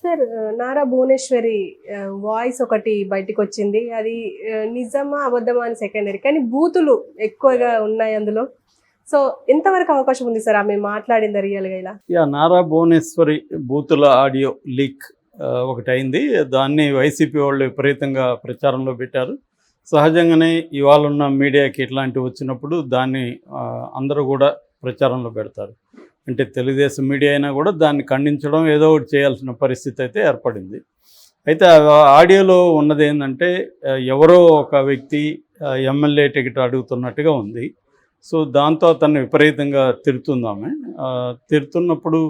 Sir Nara Bhuvaneswari voice ఒకటి బయటికొచ్చింది. అది నిజమా? అబద్ధమా? అని సెకండరీ. కానీ బూతులు ఎక్కువగా ఉన్నాయి అందులో. సో ఎంతవరకు అవకాశం ఉంది సార్ ఆమె మాట్లాడిందా రియల్‌గా ఇలా? నారా భువనేశ్వరి బూతుల ఆడియో లీక్ ఒకటైంది. దాన్ని వైసీపీ వాళ్ళు విపరీతంగా ప్రచారంలో పెట్టారు. సహజంగానే ఇవాళ ఉన్న మీడియాకి ఇట్లాంటివి వచ్చినప్పుడు దాన్ని అందరూ కూడా ప్రచారంలో పెడతారు. అంటే తెలుగుదేశం మీడియా అయినా కూడా దాన్ని ఖండించడం ఏదో ఒకటి చేయాల్సిన పరిస్థితి అయితే ఏర్పడింది. అయితే ఆడియోలో ఉన్నది ఏంటంటే ఎవరో ఒక వ్యక్తి ఎమ్మెల్యే టికెట్ అడుగుతున్నట్టుగా ఉంది. సో దాంతో అతన్ని విపరీతంగా తిడుతుందామె. తిడుతున్నప్పుడు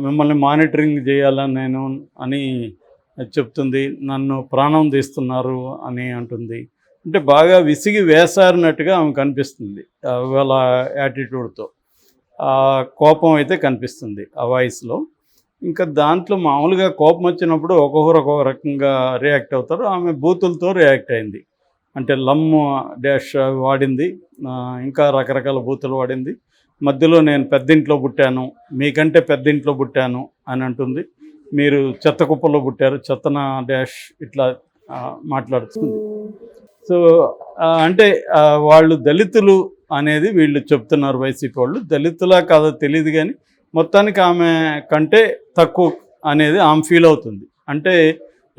మిమ్మల్ని మానిటరింగ్ చేయాలని నేను అని చెప్తుంది. నన్ను ప్రాణం తీస్తున్నారు అని అంటుంది. అంటే బాగా విసిగి వేసారినట్టుగా ఆమె కనిపిస్తుంది వాళ్ళ యాటిట్యూడ్తో. కోపం అయితే కనిపిస్తుంది ఆ వాయిస్లో. ఇంకా దాంట్లో మామూలుగా కోపం వచ్చినప్పుడు ఒక్కొక్కరు ఒక్కొక్క రకంగా రియాక్ట్ అవుతారు. ఆమె బూతులతో రియాక్ట్ అయింది. అంటే లమ్ డాష్ వాడింది, ఇంకా రకరకాల బూతులు వాడింది. మధ్యలో నేను పెద్దింట్లో పుట్టాను, మీకంటే పెద్దింట్లో పుట్టాను అని అంటుంది. మీరు చెత్త కుప్పలో పుట్టారు, చెత్తన డాష్ ఇట్లా మాట్లాడుతుంది. సో అంటే వాళ్ళు దళితులు అనేది వీళ్ళు చెప్తున్నారు వైసీపీ వాళ్ళు. దళితులా కాదో తెలియదు కానీ మొత్తానికి ఆమె కంటే తక్కువ అనేది ఆమె ఫీల్ అవుతుంది. అంటే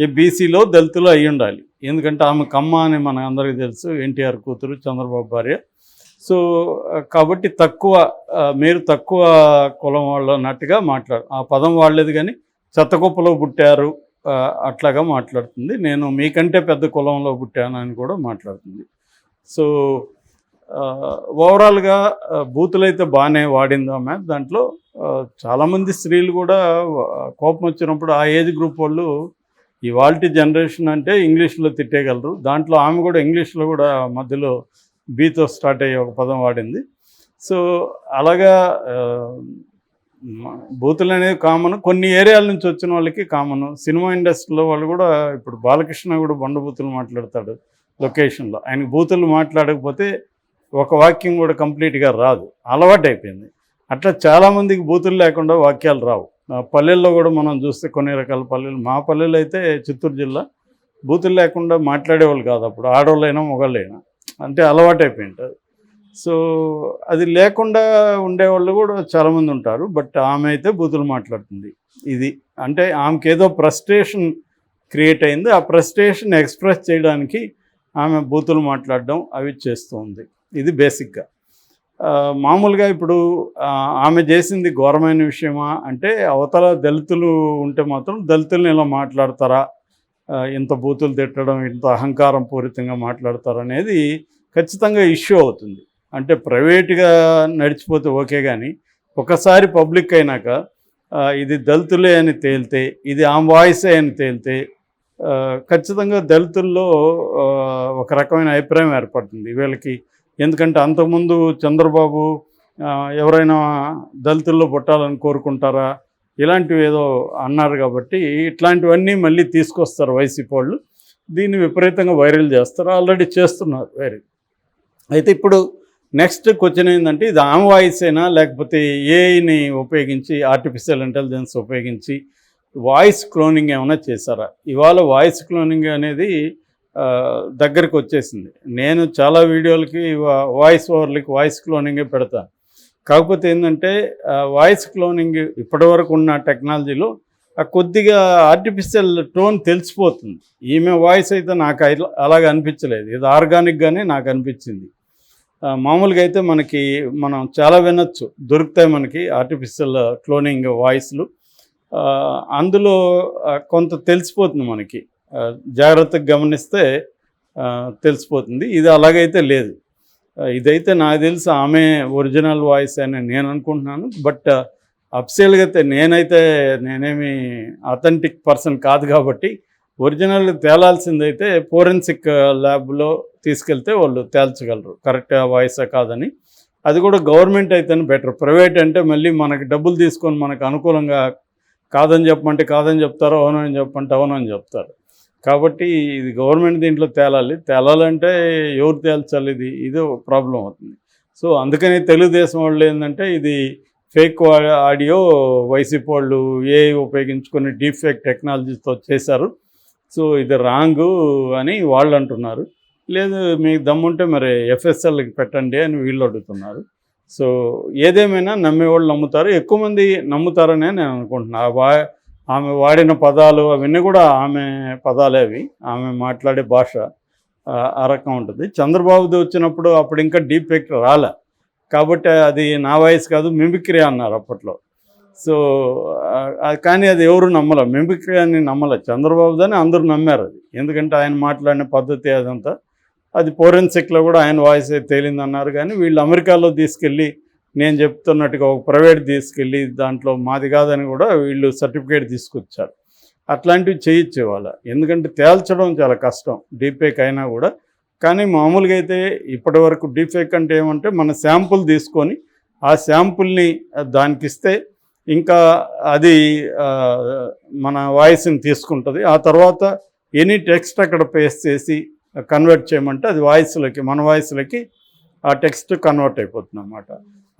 ఈ బీసీలో దళితులు అయి ఉండాలి. ఎందుకంటే ఆమె కమ్మ అని మన అందరికీ తెలుసు, ఎన్టీఆర్ కూతురు, చంద్రబాబు భార్య. సో కాబట్టి మీరు తక్కువ కులం వాళ్ళు అన్నట్టుగా ఆ పదం వాడలేదు కానీ చెత్తకుప్పలో పుట్టారు అట్లాగా మాట్లాడుతుంది. నేను మీకంటే పెద్ద కులంలో పుట్టాను అని కూడా మాట్లాడుతుంది. సో ఓవరాల్గా బూతులైతే బాగానే వాడింది ఆమె. దాంట్లో చాలామంది స్త్రీలు కూడా కోపం వచ్చినప్పుడు ఆ ఏజ్ గ్రూప్ వాళ్ళు ఇవాల్టి జనరేషన్ అంటే ఇంగ్లీష్లో తిట్టేయగలరు. దాంట్లో ఆమె కూడా ఇంగ్లీష్లో కూడా మధ్యలో బీతో స్టార్ట్ అయ్యే ఒక పదం వాడింది. సో అలాగా బూతులు అనేవి కామన్. కొన్ని ఏరియాల నుంచి వచ్చిన వాళ్ళకి కామన్. సినిమా ఇండస్ట్రీలో వాళ్ళు కూడా ఇప్పుడు బాలకృష్ణ కూడా బండబూతులు మాట్లాడతాడు లొకేషన్లో. ఆయనకు బూతులు మాట్లాడకపోతే ఒక వాక్యం కూడా కంప్లీట్గా రాదు, అలవాటు అయిపోయింది. అట్లా చాలామందికి బూతులు లేకుండా వాక్యాలు రావు. పల్లెల్లో కూడా మనం చూస్తే కొన్ని రకాల పల్లెలు, మా పల్లెలు అయితే చిత్తూరు జిల్లా, బూతులు లేకుండా మాట్లాడేవాళ్ళు కాదు అప్పుడు, ఆడవాళ్ళైనా మొగళ్ళైనా. అంటే అలవాటు అయిపోయింటారు. సో అది లేకుండా ఉండేవాళ్ళు కూడా చాలామంది ఉంటారు. బట్ ఆమె అయితే బూతులు మాట్లాడుతుంది. ఇది అంటే ఆమెకి ఏదో ఫ్రస్ట్రేషన్ క్రియేట్ అయింది. ఆ ఫ్రస్ట్రేషన్ ఎక్స్ప్రెస్ చేయడానికి ఆమె బూతులు మాట్లాడడం అవి చేస్తుంది. ఇది బేసిక్గా. మామూలుగా ఇప్పుడు ఆమె చేసింది ఘోరమైన విషయమా అంటే, అవతల దళితులు ఉంటే మాత్రం దళితుల్ని ఇలా మాట్లాడతారా, ఇంత బూతులు తిట్టడం, ఇంత అహంకారం పూరితంగా మాట్లాడతారు అనేది ఖచ్చితంగా ఇష్యూ అవుతుంది. అంటే ప్రైవేట్గా నడిచిపోతే ఓకే, కానీ ఒకసారి పబ్లిక్ అయినాక ఇది దళితులే అని తేలితే, ఇది ఆమె వాయిసే అని తేలితే ఖచ్చితంగా దళితుల్లో ఒక రకమైన అభిప్రాయం ఏర్పడుతుంది వీళ్ళకి. ఎందుకంటే అంతకుముందు చంద్రబాబు ఎవరైనా దళితుల్లో పుట్టాలని కోరుకుంటారా ఇలాంటివి ఏదో అన్నారు కాబట్టి ఇట్లాంటివన్నీ మళ్ళీ తీసుకొస్తారు వైసీపీ వాళ్ళు. దీన్ని విపరీతంగా వైరల్ చేస్తారు, ఆల్రెడీ చేస్తున్నారు వైరల్. అయితే ఇప్పుడు నెక్స్ట్ క్వశ్చన్ ఏంటంటే, ఇది ఆమె వాయిసేనా లేకపోతే ఏఐని ఉపయోగించి, ఆర్టిఫిషియల్ ఇంటెలిజెన్స్ ఉపయోగించి వాయిస్ క్లోనింగ్ ఏమైనా చేశారా? ఇవాళ వాయిస్ క్లోనింగ్ అనేది దగ్గరికి వచ్చేసింది. నేను చాలా వీడియోలకి వాయిస్ ఓవర్లకి వాయిస్ క్లోనింగే పెడతాను. కాకపోతే ఏంటంటే వాయిస్ క్లోనింగ్ ఇప్పటివరకు ఉన్న టెక్నాలజీలో కొద్దిగా ఆర్టిఫిషియల్ టోన్ తెలిసిపోతుంది. ఈమె వాయిస్ అయితే నాకు అలాగ అనిపించలేదు, ఇది ఆర్గానిక్గానే నాకు అనిపించింది. మామూలుగా అయితే మనం చాలా వినొచ్చు, దొరుకుతాయి మనకి ఆర్టిఫిషియల్ క్లోనింగ్ వాయిస్లు. అందులో కొంత తెలిసిపోతుంది మనకి, జాగ్రత్తగా గమనిస్తే తెలిసిపోతుంది. ఇది అలాగైతే లేదు. ఇదైతే నాకు తెలిసి ఆమె ఒరిజినల్ వాయిస్ అని నేను అనుకుంటున్నాను. బట్ అఫిషియల్గా అయితే నేనేమి అథెంటిక్ పర్సన్ కాదు కాబట్టి ఒరిజినల్ తేలాల్సిందైతే ఫోరెన్సిక్ ల్యాబ్లో తీసుకెళ్తే వాళ్ళు తేల్చగలరు కరెక్ట్గా వాయిసా కాదని. అది కూడా గవర్నమెంట్ అయితేనే బెటర్. ప్రైవేట్ అంటే మళ్ళీ మనకి డబ్బులు తీసుకొని మనకు అనుకూలంగా కాదని చెప్పమంటే కాదని చెప్తారు, అవునని చెప్పమంటే అవునని చెప్తారు. కాబట్టి ఇది గవర్నమెంట్ దీంట్లో తేలాలంటే ఎవరు తేల్చాలి? ఇది ప్రాబ్లం అవుతుంది. సో అందుకని తెలుగుదేశం వాళ్ళు ఏంటంటే ఇది ఫేక్ ఆడియో వైసీపీ వాళ్ళు ఏఐ ఉపయోగించుకొని డీప్ ఫేక్ టెక్నాలజీతో చేశారు, సో ఇది రాంగు అని వాళ్ళు అంటున్నారు. లేదు మీకు దమ్ముంటే మరి ఎఫ్ఎస్ఎల్కి పెట్టండి అని వీళ్ళు అడుగుతున్నారు. సో ఏదేమైనా నమ్మేవాళ్ళు నమ్ముతారు, ఎక్కువ మంది నమ్ముతారనే నేను అనుకుంటున్నాను. ఆమె వాడిన పదాలు అవన్నీ కూడా ఆమె పదాలే, అవి ఆమె మాట్లాడే భాష ఆ రకం ఉంటుంది. చంద్రబాబుది వచ్చినప్పుడు అప్పుడు ఇంకా డీప్ ఫేక్ రాలే కాబట్టి అది నా వాయిస్ కాదు మిమిక్రీ అన్నారు అప్పట్లో. సో కానీ అది ఎవరు నమ్మలే, మిమిక్రీ అని నమ్మలే, చంద్రబాబుదని అందరూ నమ్మారు అది. ఎందుకంటే ఆయన మాట్లాడిన పద్ధతి అదంతా, అది ఫోరెన్సిక్లో కూడా ఆయన వాయిస్ తేలిందన్నారు. కానీ వీళ్ళు అమెరికాలో తీసుకెళ్ళి నేను చెప్తున్నట్టుగా ఒక ప్రైవేట్ తీసుకెళ్ళి దాంట్లో మాది కాదని కూడా వీళ్ళు సర్టిఫికేట్ తీసుకొచ్చారు. అట్లాంటివి చేయొచ్చు వాళ్ళ, ఎందుకంటే తేల్చడం చాలా కష్టం డీప్ఫేక్ అయినా కూడా. కానీ మామూలుగా అయితే ఇప్పటి వరకు డీప్ఫేక్ అంటే ఏమంటే మన శాంపుల్ తీసుకొని ఆ శాంపుల్ని దానికి ఇస్తే ఇంకా అది మన వాయిస్ని తీసుకుంటుంది. ఆ తర్వాత ఎనీ టెక్స్ట్ అక్కడ పేస్ట్ చేసి కన్వర్ట్ చేయమంటే అది వాయిస్లోకి, మన వాయిస్లోకి ఆ టెక్స్ట్ కన్వర్ట్ అయిపోతుంది అన్నమాట.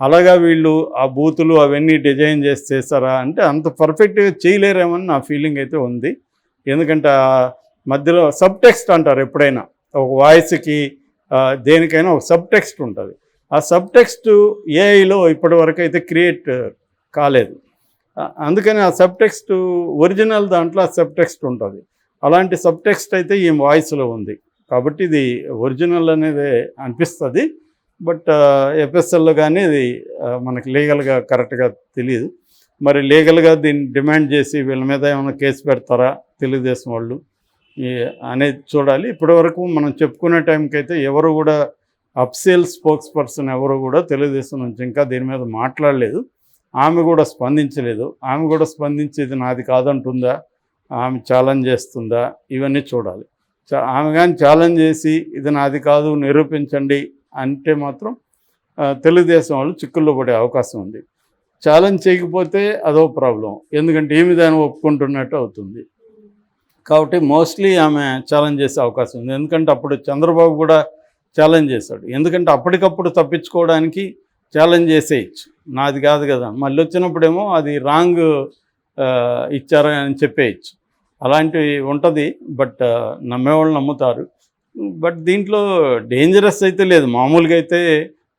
అలాగా వీళ్ళు ఆ బూతులు అవన్నీ డిజైన్ చేసి చేస్తారా అంటే అంత పర్ఫెక్ట్గా చేయలేరేమని నా ఫీలింగ్ అయితే ఉంది. ఎందుకంటే మధ్యలో సబ్ టెక్స్ట్ అంటారు ఎప్పుడైనా, ఒక వాయిస్కి దేనికైనా ఒక సబ్ టెక్స్ట్ ఉంటుంది. ఆ సబ్ టెక్స్ట్ ఏఐలో ఇప్పటి వరకు అయితే క్రియేట్ కాలేదు. అందుకని ఆ సబ్ టెక్స్ట్ ఒరిజినల్ దాంట్లో ఆ సబ్ టెక్స్ట్ ఉంటుంది. అలాంటి సబ్ టెక్స్ట్ అయితే ఈ వాయిస్లో ఉంది కాబట్టి ఇది ఒరిజినల్ అనేది అనిపిస్తుంది. బట్ ఎఫ్ఎస్ఎల్లో కానీ ఇది మనకి లీగల్గా కరెక్ట్గా తెలియదు. మరి లీగల్గా దీన్ని డిమాండ్ చేసి వీళ్ళ మీద ఏమైనా కేసు పెడతారా తెలుగుదేశం వాళ్ళు అనేది చూడాలి. ఇప్పటివరకు మనం చెప్పుకునే టైంకి అయితే ఎవరు కూడా అఫీషియల్ స్పోక్స్ పర్సన్ ఎవరు కూడా తెలుగుదేశం నుంచి ఇంకా దీని మీద మాట్లాడలేదు. ఆమె కూడా స్పందించలేదు. ఆమె కూడా స్పందించి ఇది నాది కాదంటుందా, ఆమె ఛాలెంజ్ చేస్తుందా, ఇవన్నీ చూడాలి. ఆమె కానీ ఛాలెంజ్ చేసి ఇది నాది కాదు నిరూపించండి అంటే మాత్రం తెలుగుదేశం వాళ్ళు చిక్కుల్లో పడే అవకాశం ఉంది. ఛాలెంజ్ చేయకపోతే అదో ప్రాబ్లం, ఎందుకంటే ఏమి దాన్ని ఒప్పుకుంటున్నట్టు అవుతుంది. కాబట్టి మోస్ట్లీ ఆమె ఛాలెంజ్ చేసే అవకాశం ఉంది. ఎందుకంటే అప్పుడు చంద్రబాబు కూడా ఛాలెంజ్ చేశాడు. ఎందుకంటే అప్పటికప్పుడు తప్పించుకోవడానికి ఛాలెంజ్ చేసేయచ్చు, నాది కాదు కదా, మళ్ళీ వచ్చినప్పుడేమో అది రాంగ్ ఇచ్చారని చెప్పేయచ్చు. అలాంటివి ఉంటుంది. బట్ నమ్మేవాళ్ళు నమ్ముతారు. బట్ దీంట్లో డేంజరస్ అయితే లేదు. మామూలుగా అయితే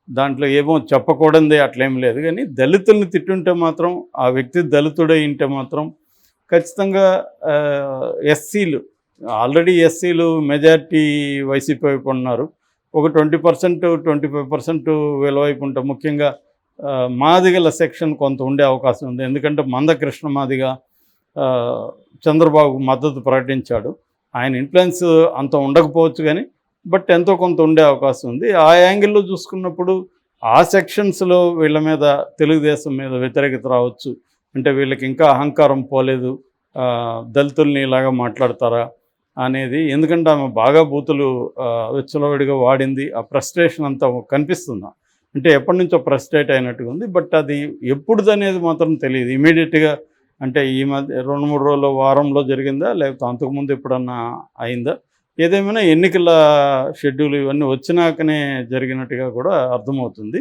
దాంట్లో ఏమో చెప్పకూడదే అట్లేం లేదు. కానీ దళితుల్ని తిట్టుంటే మాత్రం, ఆ వ్యక్తి దళితుడై ఉంటే మాత్రం ఖచ్చితంగా ఎస్సీలు, ఆల్రెడీ ఎస్సీలు మెజారిటీ వైసీపీ వైపు ఉన్నారు. ఒక 20% 25% వీళ్ళ వైపు ఉంటారు. ముఖ్యంగా మాదిగల సెక్షన్ కొంత ఉండే అవకాశం ఉంది. ఎందుకంటే మందకృష్ణ మాదిగ చంద్రబాబు మద్దతు ప్రకటించాడు. ఆయన ఇన్ఫ్లుయెన్స్ అంత ఉండకపోవచ్చు కానీ బట్ ఎంతో కొంత ఉండే అవకాశం ఉంది. ఆ యాంగిల్లో చూసుకున్నప్పుడు ఆ సెక్షన్స్లో వీళ్ళ మీద తెలుగుదేశం మీద వ్యతిరేకత రావచ్చు. అంటే వీళ్ళకి ఇంకా అహంకారం పోలేదు, దళితుల్ని ఇలాగా మాట్లాడతారా అనేది. ఎందుకంటే ఆమె బాగా బూతులు విచ్చలవిడిగా వాడింది. ఆ ఫ్రస్ట్రేషన్ అంతా కనిపిస్తుంది. అంటే ఎప్పటి నుంచో ఫ్రస్ట్రేట్ అయినట్టుగా ఉంది. బట్ అది ఎప్పుడుది అనేది మాత్రం తెలియదు. ఇమీడియట్గా అంటే ఈ మధ్య 2-3 రోజుల వారంలో జరిగిందా, లేకపోతే అంతకుముందు ఎప్పుడన్నా అయిందా, ఏదేమైనా ఎన్నికల షెడ్యూల్ ఇవన్నీ వచ్చినాకనే జరిగినట్టుగా కూడా అర్థమవుతుంది.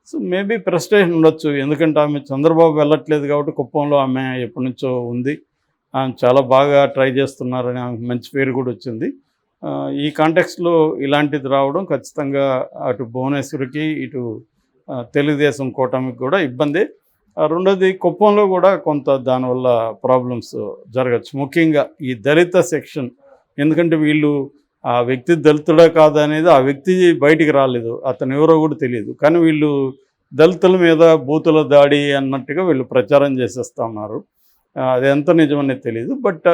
సో మేబీ ఫ్రస్ట్రేషన్ ఉండొచ్చు. ఎందుకంటే ఆమె చంద్రబాబు వెళ్ళట్లేదు కాబట్టి కుప్పంలో ఆమె ఎప్పటి నుంచో ఉంది. ఆమె చాలా బాగా ట్రై చేస్తున్నారని ఆమెకు మంచి పేరు కూడా వచ్చింది. ఈ కాంటెక్స్లో ఇలాంటిది రావడం ఖచ్చితంగా అటు భువనేశ్వరికి ఇటు తెలుగుదేశం కూటమికి కూడా ఇబ్బంది. రెండోది కుప్పంలో కూడా కొంత దానివల్ల ప్రాబ్లమ్స్ జరగచ్చు, ముఖ్యంగా ఈ దళిత సెక్షన్. ఎందుకంటే వీళ్ళు ఆ వ్యక్తి దళితుడా కాదా అనేది ఆ వ్యక్తి బయటికి రాలేదు, అతను ఎవరో కూడా తెలియదు. కానీ వీళ్ళు దళితుల మీద బూతుల దాడి అన్నట్టుగా వీళ్ళు ప్రచారం చేసేస్తూ ఉన్నారు. అది ఎంత నిజమనేది తెలియదు. బట్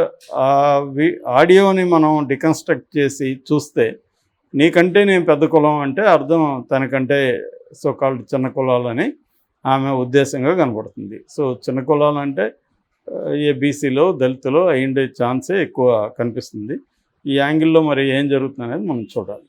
ఆడియోని మనం డికన్స్ట్రక్ట్ చేసి చూస్తే నీకంటే నేను పెద్ద కులం అంటే అర్థం తనకంటే సోకాల్డ్ చిన్న కులాలని ఆమె ఉద్దేశంగా కనపడుతుంది. సో చిన్న కులాలు అంటే బీసీలో దళితులో అయ్యిండే ఛాన్సే ఎక్కువ కనిపిస్తుంది. ఈ యాంగిల్లో మరి ఏం జరుగుతుంది అనేది మనం చూడాలి.